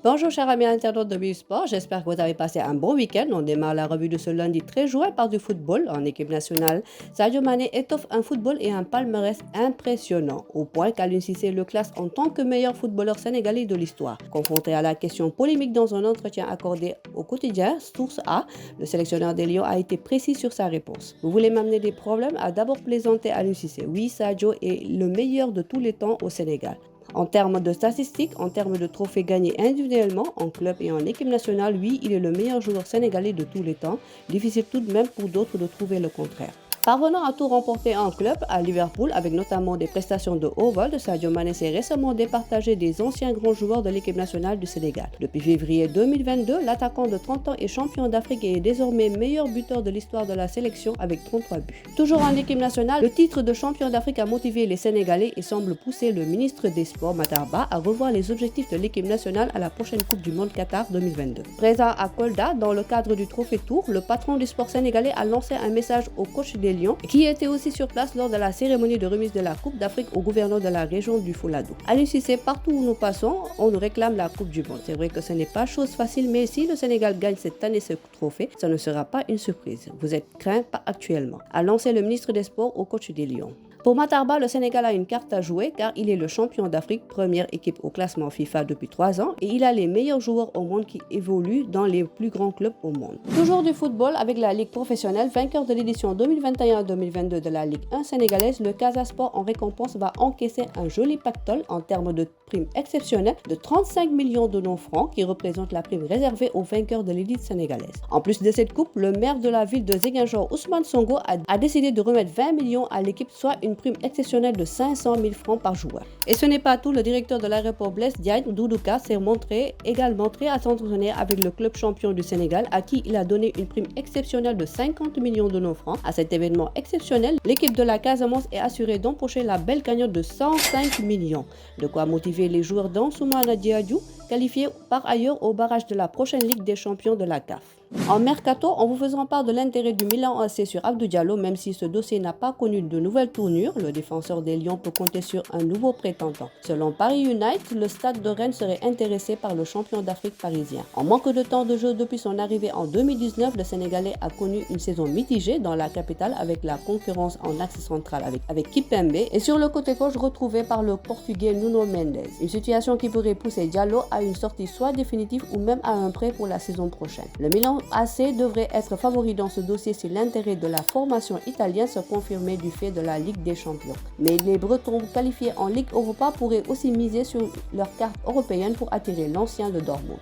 Bonjour chers amis internautes de Sport, j'espère que vous avez passé un bon week-end. On démarre la revue de ce lundi 13 juin par du football en équipe nationale. Sadio Mané étoffe un football et un palmarès impressionnant, au point qu'Aliou Cissé le classe en tant que meilleur footballeur sénégalais de l'histoire. Confronté à la question polémique dans un entretien accordé au quotidien Source A, le sélectionneur des Lions a été précis sur sa réponse. Vous voulez m'amener des problèmes, a d'abord plaisanté Aliou Cissé. Oui, Sadio est le meilleur de tous les temps au Sénégal. En termes de statistiques, en termes de trophées gagnés individuellement, en club et en équipe nationale, oui, il est le meilleur joueur sénégalais de tous les temps. Difficile tout de même pour d'autres de trouver le contraire. Parvenant à tout remporter en club à Liverpool avec notamment des prestations de haut vol, Sadio Mané s'est récemment départagé des anciens grands joueurs de l'équipe nationale du Sénégal. Depuis février 2022, l'attaquant de 30 ans est champion d'Afrique et est désormais meilleur buteur de l'histoire de la sélection avec 33 buts. Toujours en équipe nationale, le titre de champion d'Afrique a motivé les Sénégalais et semble pousser le ministre des Sports Matar Ba à revoir les objectifs de l'équipe nationale à la prochaine Coupe du Monde Qatar 2022. Présent à Kolda dans le cadre du Trophée Tour, le patron du sport sénégalais a lancé un message au coach des Lions, qui était aussi sur place lors de la cérémonie de remise de la Coupe d'Afrique au gouverneur de la région du Fouladou. Aliou Cissé, partout où nous passons, on nous réclame la Coupe du Monde. C'est vrai que ce n'est pas chose facile, mais si le Sénégal gagne cette année ce trophée, ça ne sera pas une surprise. Vous êtes craint pas actuellement, a lancé le ministre des Sports au coach des Lions. Pour Matar Ba, le Sénégal a une carte à jouer car il est le champion d'Afrique, première équipe au classement FIFA depuis 3 ans, et il a les meilleurs joueurs au monde qui évoluent dans les plus grands clubs au monde. Toujours du football avec la Ligue professionnelle, vainqueur de l'édition 2021-2022 de la Ligue 1 sénégalaise, le Casa Sport en récompense va encaisser un joli pactole en termes de prime exceptionnelle de 35 millions de non-francs qui représente la prime réservée aux vainqueurs de l'élite sénégalaise. En plus de cette coupe, le maire de la ville de Ziguinchor, Ousmane Sonko, a décidé de remettre 20 millions à l'équipe, soit une prime exceptionnelle de 500 000 francs par joueur. Et ce n'est pas tout, le directeur de l'aéroport Blaise Diagne, Doudouka, s'est montré également très attentionné avec le club champion du Sénégal, à qui il a donné une prime exceptionnelle de 50 millions de non-francs. À cet événement exceptionnel, l'équipe de la Casamance est assurée d'empocher la belle cagnotte de 105 millions. De quoi motiver les joueurs d'Ansoumana Diadou, qualifiés par ailleurs au barrage de la prochaine Ligue des champions de la CAF. En mercato, en vous faisant part de l'intérêt du Milan AC sur Abdou Diallo, même si ce dossier n'a pas connu de nouvelles tournures, le défenseur des Lions peut compter sur un nouveau prétendant. Selon Paris United, le Stade de Rennes serait intéressé par le champion d'Afrique parisien. En manque de temps de jeu depuis son arrivée en 2019, le Sénégalais a connu une saison mitigée dans la capitale avec la concurrence en axe central avec Kipembe et sur le côté gauche retrouvé par le Portugais Nuno Mendes. Une situation qui pourrait pousser Diallo à une sortie soit définitive ou même à un prêt pour la saison prochaine. Le Milan AC devrait être favori dans ce dossier si l'intérêt de la formation italienne se confirmait du fait de la Ligue des Champions. Mais les Bretons qualifiés en Ligue Europa pourraient aussi miser sur leur carte européenne pour attirer l'ancien de Dortmund.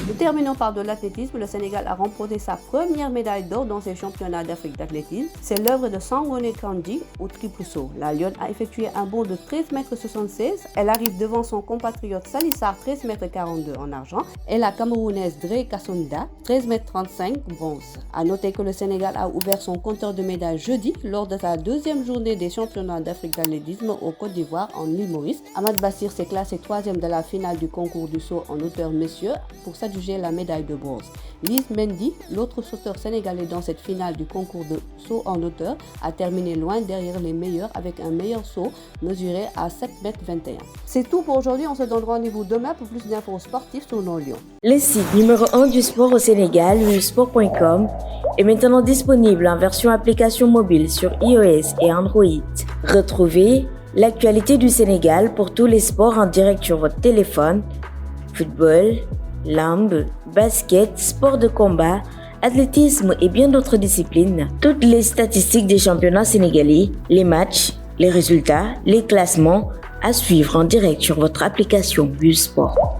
Nous terminons par de l'athlétisme. Le Sénégal a remporté sa première médaille d'or dans ces championnats d'Afrique d'athlétisme. C'est l'œuvre de Sangone Kandji au triple saut. La Lionne a effectué un bond de 13,76 m. Elle arrive devant son compatriote Salissar 13,42 m en argent et la Camerounaise Dre Kassonda 13,35 m bronze. A noter que le Sénégal a ouvert son compteur de médailles jeudi lors de sa deuxième journée des championnats d'Afrique d'athlétisme au Côte d'Ivoire en île Maurice. Ahmad Bassir s'est classé 3e de la finale du concours du saut en hauteur messieurs pour s'adjuger la médaille de bronze. Lise Mendy, l'autre sauteur sénégalais dans cette finale du concours de saut en hauteur, a terminé loin derrière les meilleurs avec un meilleur saut mesuré à 7,21 m. C'est tout pour aujourd'hui, on se donne rendez-vous demain pour plus d'infos sportives sur nos Lions. Le site numéro 1 du sport au Sénégal, sport.com, est maintenant disponible en version application mobile sur iOS et Android. Retrouvez l'actualité du Sénégal pour tous les sports en direct sur votre téléphone: football, lambe, basket, sport de combat, athlétisme et bien d'autres disciplines. Toutes les statistiques des championnats sénégalais, les matchs, les résultats, les classements à suivre en direct sur votre application Sport.